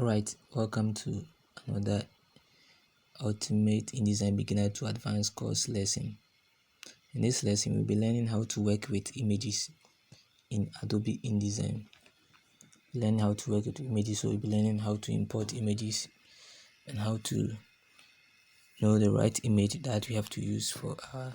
Alright, welcome to another Ultimate InDesign Beginner to Advanced course lesson. In this lesson, we'll be learning how to work with images in Adobe InDesign. Learn how to work with images, so we'll be learning how to import images and how to know the right image that we have to use for our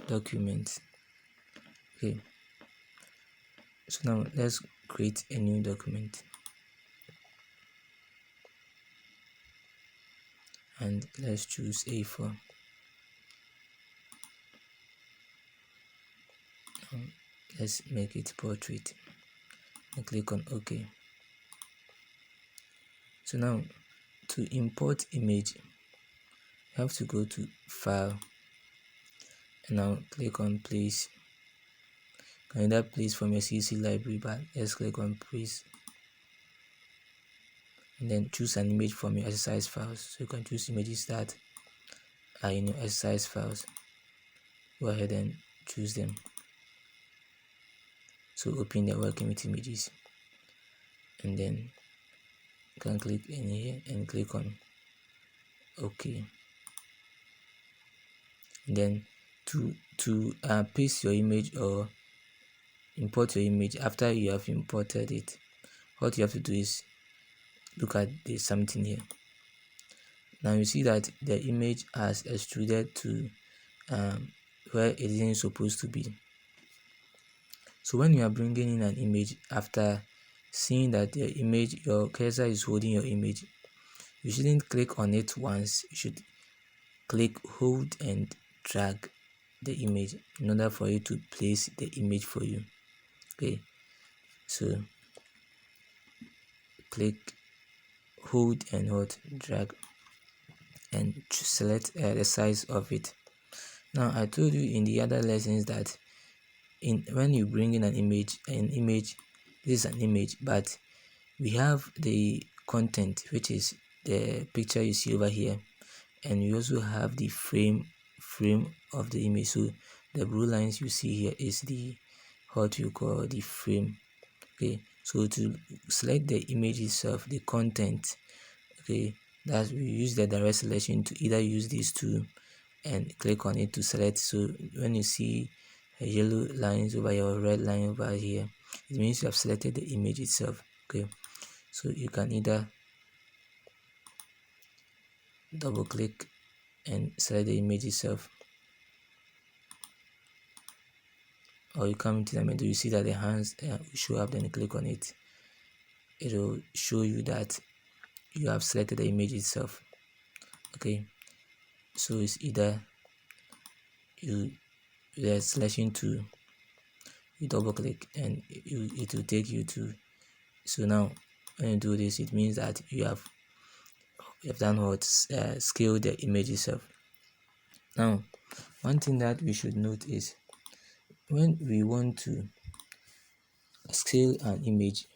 document. Okay, so now let's create a new document. And let's choose A4. Let's make it portrait and click on OK. So now to import image, you have to go to File and now click on Place. You can either place from your CC library, but let's click on Place and then choose an image from your exercise files. So you can choose images that are in your exercise files. Go ahead and choose them. So open the working with images and then you can click in here and click on OK. And then to paste your image or import your image, after you have imported it, what you have to do is look at this something here. Now you see that the image has extruded to where it isn't supposed to be. So when you are bringing in an image, after seeing that the image, your cursor is holding your image, you shouldn't click on it once. You should click, hold and drag the image in order for you to place the image for you. Okay, so click, hold and hold, drag and select the size of it. Now I told you in the other lessons that when you bring in an image, this is an image, but we have the content, which is the picture you see over here, and we also have the frame of the image. So the blue lines you see here is the what you call the frame. Okay, so to select the image itself, the content, okay, that we use the direct selection to either use these two and click on it to select. So when you see a yellow lines over here or red line over here, it means you have selected the image itself. Okay, so you can either double click and select the image itself, or you come into the menu, you see that the hands will show up, then you click on it. It will show you that you have selected the image itself. Okay, so it's either the selection tool, you double click and it will take you to. So now when you do this, it means that you have done what scale the image itself. Now one thing that we should note is when we want to scale an image,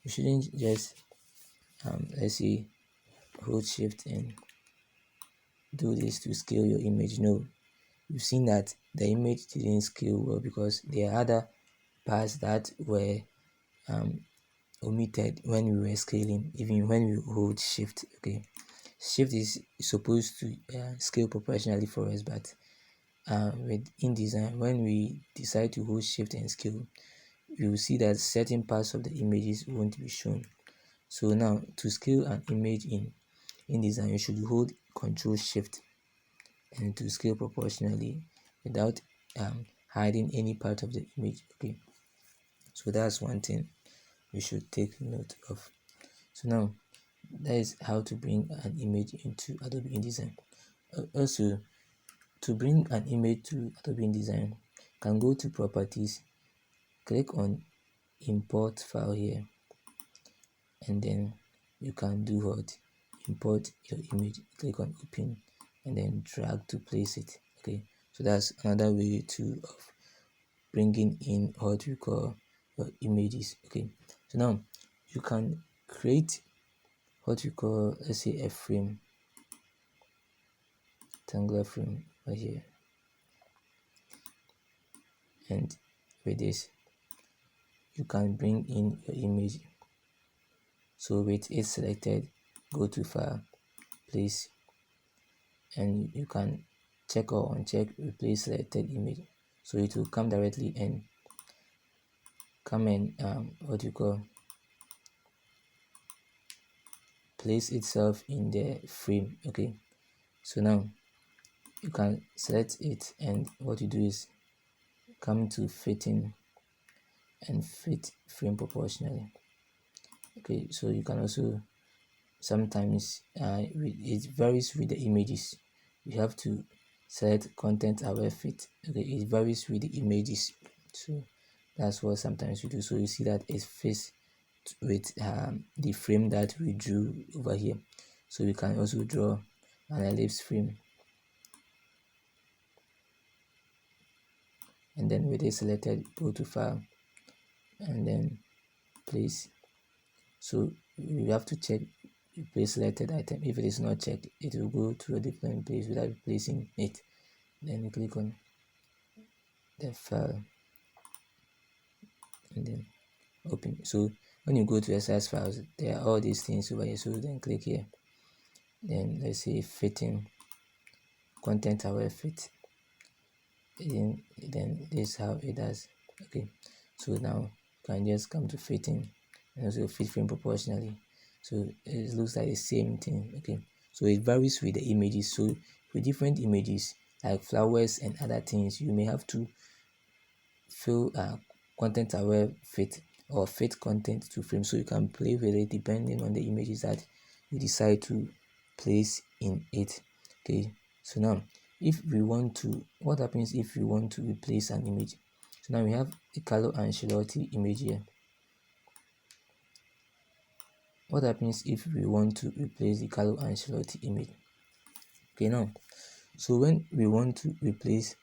you shouldn't just let's say hold shift and do this to scale your image. No, you've seen that the image didn't scale well because there are other parts that were omitted when we were scaling, even when we hold shift. Okay, shift is supposed to scale proportionally for us, but with InDesign, when we decide to hold shift and scale, you will see that certain parts of the images won't be shown. So now to scale an image in InDesign, you should hold Control Shift and to scale proportionally without hiding any part of the image. Okay, so that's one thing we should take note of. So now that is how to bring an image into Adobe InDesign. Also, to bring an image to Adobe InDesign, you can go to Properties, click on Import File here, and then you can do what? Import your image. Click on Open and then drag to place it. Okay, so that's another way of bringing in what we call your images. Okay, so now you can create what we call, let's say, a frame, rectangular frame right here, and with this you can bring in your image. So with it selected, go to file, place, and you can check or uncheck replace selected image. So it will come directly and come and what you call place itself in the frame. Okay, so now you can select it, and what you do is come to fitting and fit frame proportionally. Okay, so you can also sometimes it varies with the images. You have to select content aware fit. Okay, it varies with the images, so that's what sometimes you do. So you see that it fits with the frame that we drew over here. So we can also draw an ellipse frame, and then with it selected, go to file and then place. So you have to check replace selected item. If it is not checked, it will go to a different place without replacing it. Then you click on the file and then open. So when you go to exercise files, there are all these things over here. So then click here, then let's say fitting, content aware fit, then this is how it does. Okay, so now you can just come to fitting and also fit frame proportionally. So it looks like the same thing. Okay, so it varies with the images. So with different images like flowers and other things, you may have to fill content aware fit or fit content to frame, so you can play with it depending on the images that you decide to place in it. Okay, so now if we want to, what happens if we want to replace an image? So now we have the Carlo Ancelotti image here. What happens if we want to replace the Carlo Ancelotti image? Okay, now so when we want to replace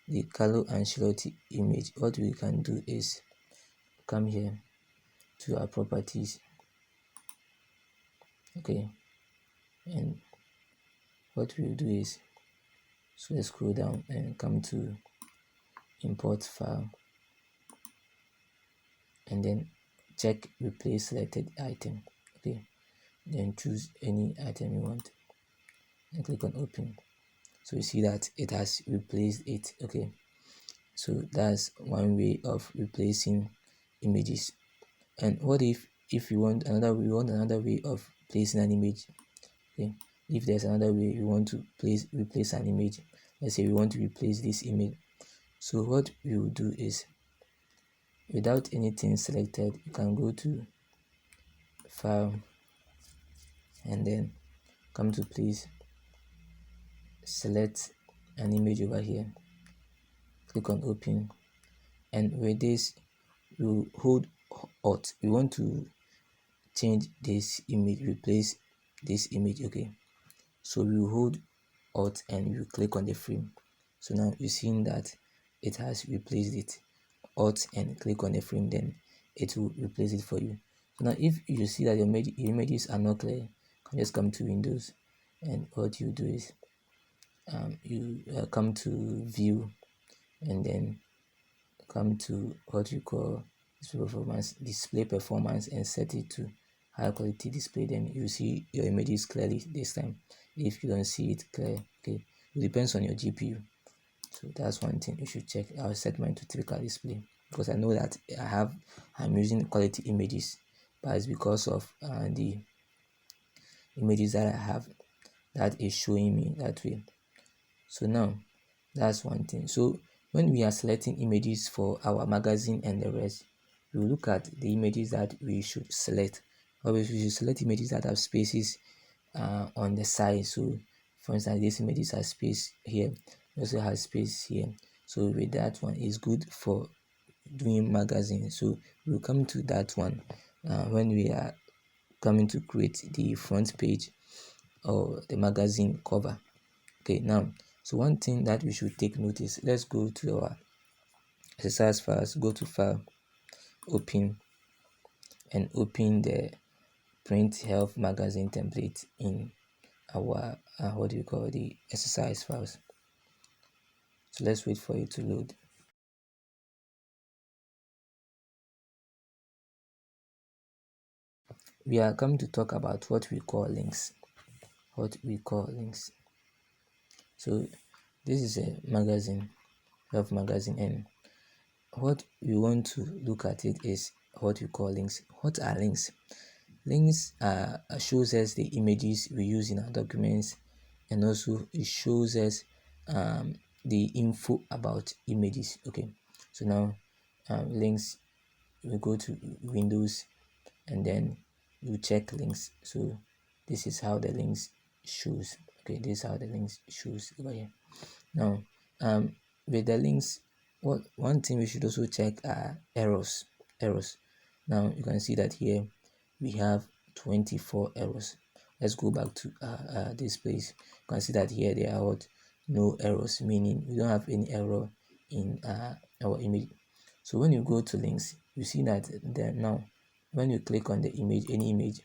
the Carlo Ancelotti image, what we can do is come here to our properties. Okay, and what we'll do is, so let's scroll down and come to import file and then check replace selected item. Okay, then choose any item you want and click on open. So you see that it has replaced it. Okay, so that's one way of replacing images. And what if you want another, we want another way of placing an image? Okay, if there's another way you want to replace an image, let's say we want to replace this image. So what we will do is, without anything selected, you can go to file and then come to place, select an image over here, click on open, and with this you hold Alt. We want to change this image, replace this image. Okay, so we hold Alt and you click on the frame. So now you're seeing that it has replaced it. Alt and click on the frame, then it will replace it for you. So now if you see that your images are not clear, you can just come to Windows, and what you do is you come to view and then come to what you call display performance and set it to high quality display. Then you see your images clearly this time. If you don't see it clear, okay, it depends on your GPU. So that's one thing you should check. I'll set mine to typical display because I know that I'm using quality images, but it's because of the images that I have that is showing me that way. So now that's one thing. So when we are selecting images for our magazine and the rest, we look at the images that we should select. Obviously, we should select images that have spaces on the side. So for instance, this image has space here, it also has space here. So with that one is good for doing magazine. So we'll come to that one when we are coming to create the front page or the magazine cover. Okay, now so one thing that we should take notice, let's go to our exercise files, go to file, open, and open the print health magazine template in our what do you call the exercise files. So let's wait for it to load. we are coming to talk about what we call links. So this is a magazine, health magazine, and what we want to look at it is what we call links. What are links? Links shows us the images we use in our documents, and also it shows us the info about images. Okay, so now links, we go to Windows and then you check links. So this is how the links shows. Okay, this is how the links shows over here. Now with the links, what one thing we should also check are errors. Now you can see that here we have 24 errors. Let's go back to this place. You can see that here there are what, no errors, meaning we don't have any error in our image. So when you go to links, you see that there now when you click on the image, any image,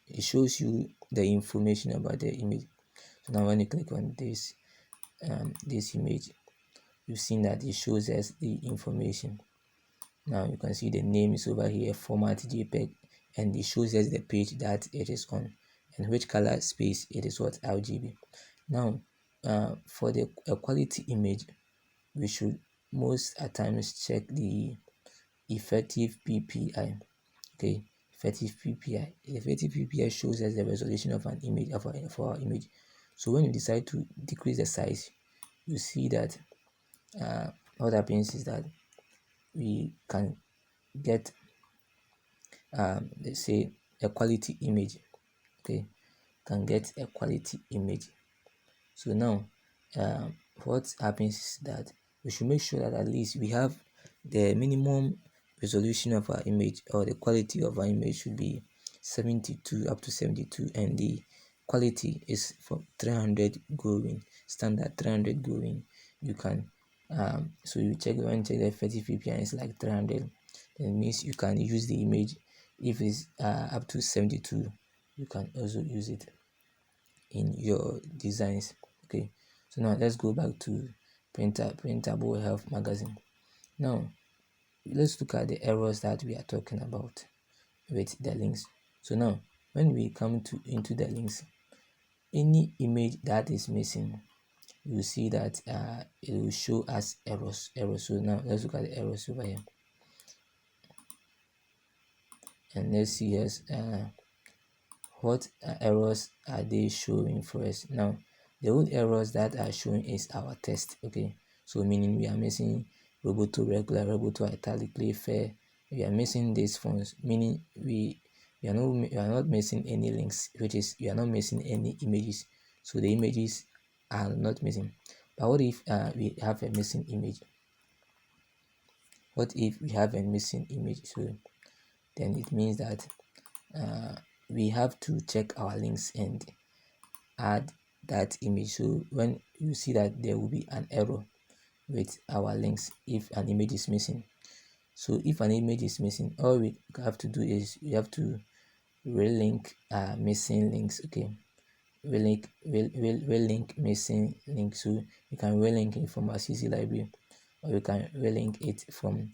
it shows you the information about the image. So now when you click on this image, you've seen that it shows us the information. Now you can see the name is over here, format JPEG, and it shows us the page that it is on and which color space it is, what, RGB. Now for the quality image, we should most at times check the effective PPI. Okay, effective PPI. Effective PPI shows us the resolution of an image for our image. So when you decide to decrease the size, you see that what happens is that we can get let's say a quality image. Okay, can get a quality image. So now what happens is that we should make sure that at least we have the minimum resolution of our image, or the quality of our image should be 72 up to 72, and the quality is from 300 going, standard 300 going. You can so you check, when you check the effective PPI is like 300, then it means you can use the image. If it's up to 72, you can also use it in your designs. Okay, so now let's go back to printable health magazine. Now let's look at the errors that we are talking about with the links. So now when we come to into the links, any image that is missing, you see that it will show us errors. So now let's look at the errors over here, and let's see yes what errors are they showing for us. Now the only errors that are showing is our text. Okay, so meaning we are missing roboto regular, roboto italically fair. We are missing these fonts, meaning we are not missing any links, which is we are not missing any images. So the images are not missing. But what if we have a missing image? What if we have a missing image? So then it means that we have to check our links and add that image. So when you see that there will be an error with our links if an image is missing. So if an image is missing, all we have to do is we have to relink missing links. Okay, relink missing links. So you can relink it from our CC library, or you can relink it from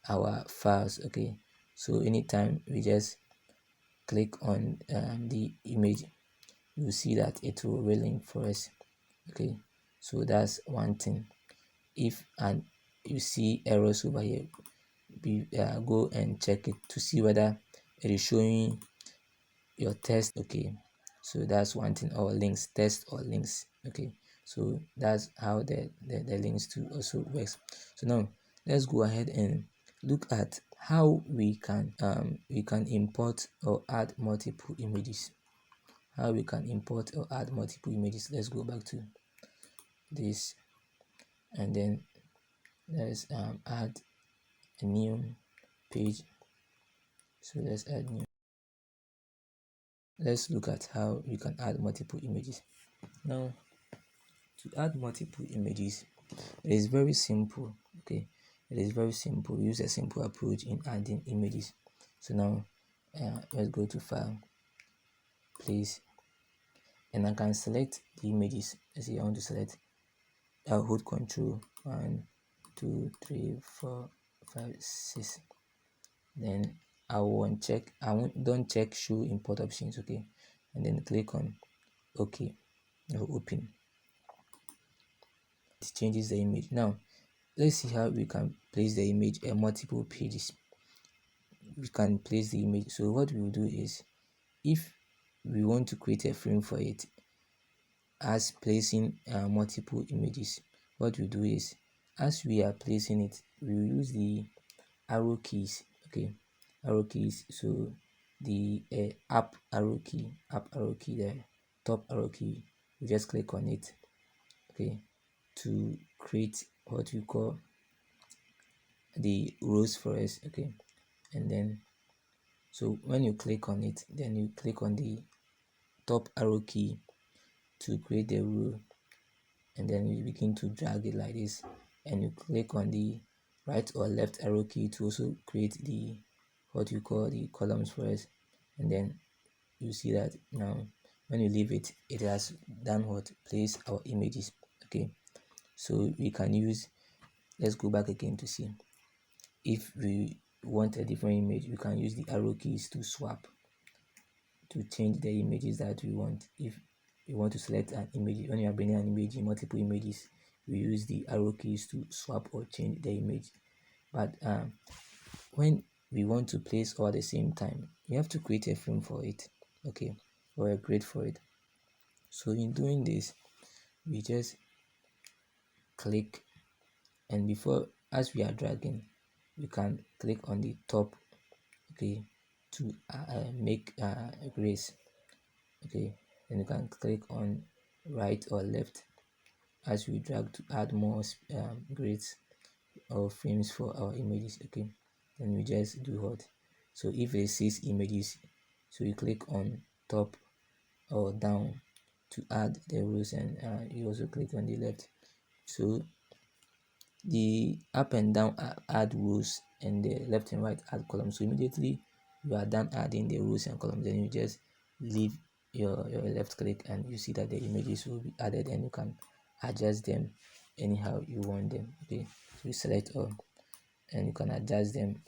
our files. Okay, so anytime we just click on the image, you see that it will relink for us. Okay, so that's one thing. If and you see errors over here, go and check it to see whether it is showing your test. Okay, so that's one thing, or links, test or links. Okay, so that's how the links to also works. So now let's go ahead and look at how we can import or add multiple images. Let's go back to this, and then let's add a new page. So let's add new. Let's look at how you can add multiple images. Now to add multiple images, it is very simple. Okay, it is very simple. Use a simple approach in adding images. So now let's go to file, place, and I can select the images. Let's say I want to select, I'll hold control 1 2 3 4 5 6, then I will uncheck, don't check show import options, okay, and then click on OK or open. It changes the image. Now let's see how we can place the image in multiple pages. We can place the image. So what we will do is, if we want to create a frame for it as placing multiple images, what we do is, as we are placing it, we will use the arrow keys, okay, arrow keys. So the up arrow key, the top arrow key, we just click on it, okay, to create what we call the rows for us, okay. And then, so when you click on it, then you click on the top arrow key to create the row, and then you begin to drag it like this, and you click on the right or left arrow key to also create the what you call the columns for us. And then you see that now when you leave it, it has done what, place our images, okay. So we can use, let's go back again to see if we want a different image. We can use the arrow keys to swap, to change the images that we want. If you want to select an image, when you are bringing an image in multiple images, we use the arrow keys to swap or change the image. But when we want to place all at the same time, you have to create a frame for it, okay, or a grid for it. So in doing this, we just click, and before, as we are dragging, we can click on the top, okay, to make grace, okay. Then you can click on right or left as we drag to add more grids or frames for our images, okay. Then we just do what, so if it says images, so you click on top or down to add the rows, and you also click on the left. So the up and down add rows, and the left and right add columns. So immediately you are done adding the rows and columns, then you just leave your left click, and you see that the images will be added, and you can adjust them anyhow you want them, okay. So you select all, and you can adjust them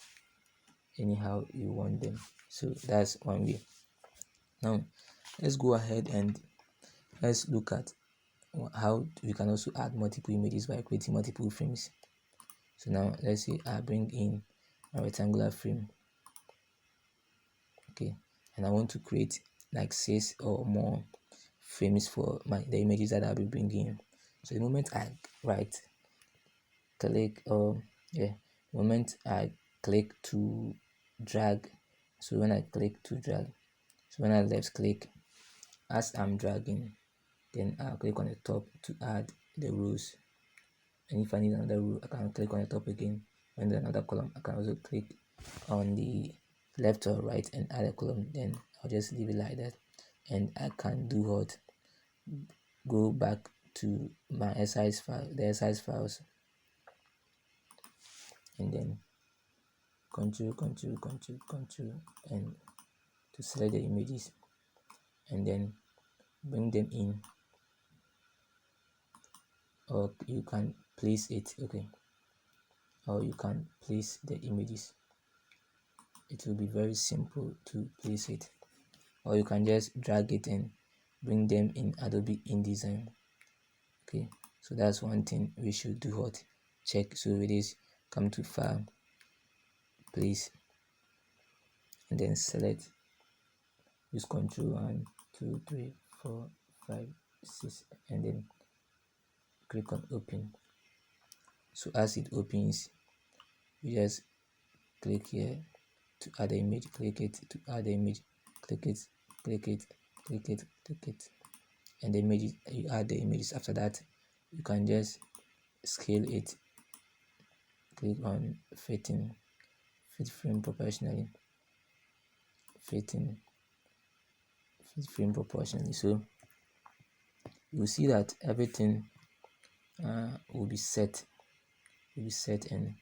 anyhow you want them. So that's one way. Now let's go ahead and let's look at how we can also add multiple images by creating multiple frames. So now let's say I bring in a rectangular frame, okay, and I want to create like 6 or more frames for the images that I'll be bringing in. So the moment I right click, or yeah, the moment I click to drag, so when I click to drag, so when I left click, as I'm dragging, then I'll click on the top to add the rows. And if I need another row, I can click on the top again. And then another column, I can also click on the left or right and add a column. Then I'll just leave it like that, and I can do what, go back to my SIS file, the SIS files, and then control, and to select the images, and then bring them in, or you can place it, okay, or you can place the images. It will be very simple to place it, or you can just drag it and bring them in Adobe InDesign, okay. So that's one thing we should do, what, check. So it is, come to file, place, and then select, use control 1 2 3 4 5 6, and then click on open. So as it opens, you just click here to add the image, click it to add the image, click it, click it, click it, click it, and the image, you add the images. After that, you can just scale it, click on fit frame proportionally, fit frame proportionally. So you will see that everything will be set, and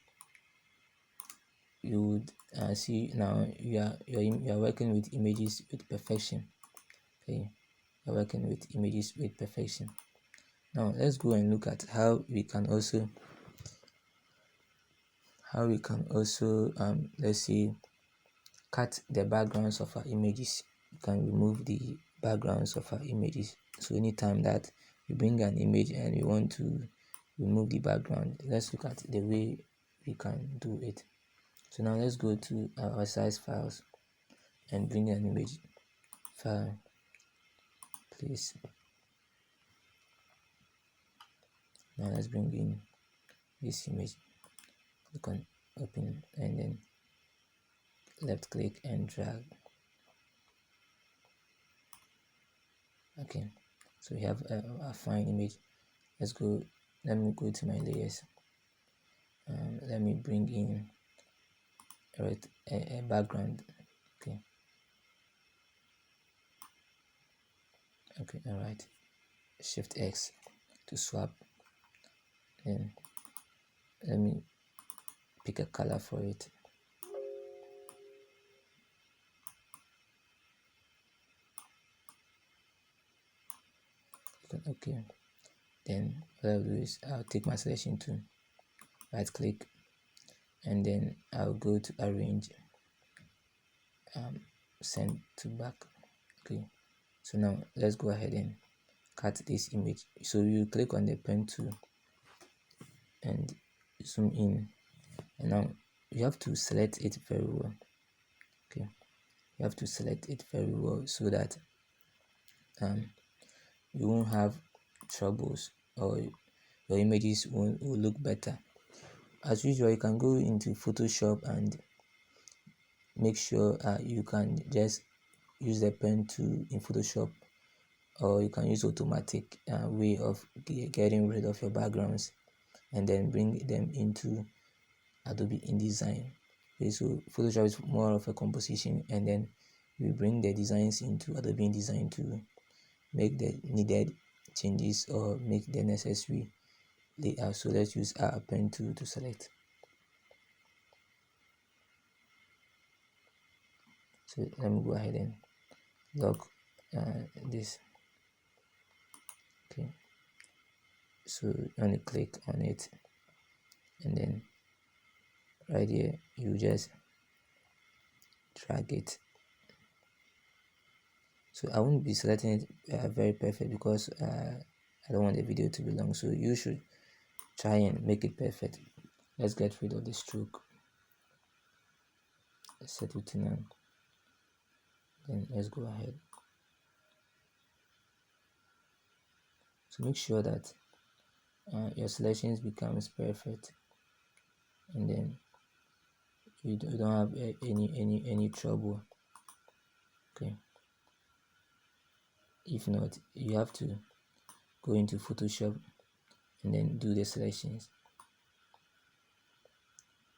you would see now you are working with images with perfection, okay. You're working with images with perfection. Now let's go and look at how we can also let's see, cut the backgrounds of our images. You can remove the backgrounds of our images. So anytime that we bring an image and we want to remove the background, let's look at the way we can do it. So now let's go to our size files and bring an image file, please. Now let's bring in this image. Click on open and then left click and drag. Okay, so we have a fine image. Let me go to my layers. Let me bring in a background. Okay, all right. Shift X to swap. Then let me pick a color for it. Okay, then what I'll do is I'll take my selection tool, right click, and then I'll go to arrange, send to back. Okay, so now let's go ahead and cut this image. So you click on the pen tool and zoom in, and now you have to select it very well. Okay, you have to select it very well so that you won't have troubles, or your images will look better. As usual, you can go into Photoshop and make sure you can just use the pen tool in Photoshop, or you can use automatic way of getting rid of your backgrounds and then bring them into Adobe InDesign. Okay, so Photoshop is more of a composition, and then we bring the designs into Adobe InDesign to make the needed changes or make the necessary layout. So let's use our pen tool to select. So let me go ahead and lock this. Okay, so you want to click on it, and then right here you just drag it. So I won't be selecting it very perfect because I don't want the video to be long, so you should try and make it perfect. Let's get rid of the stroke. Set it to none. Then let's go ahead. So make sure that your selections becomes perfect, and then you don't have any trouble. Okay, if not, you have to go into Photoshop and then do the selections.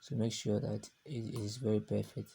So make sure that it is very perfect.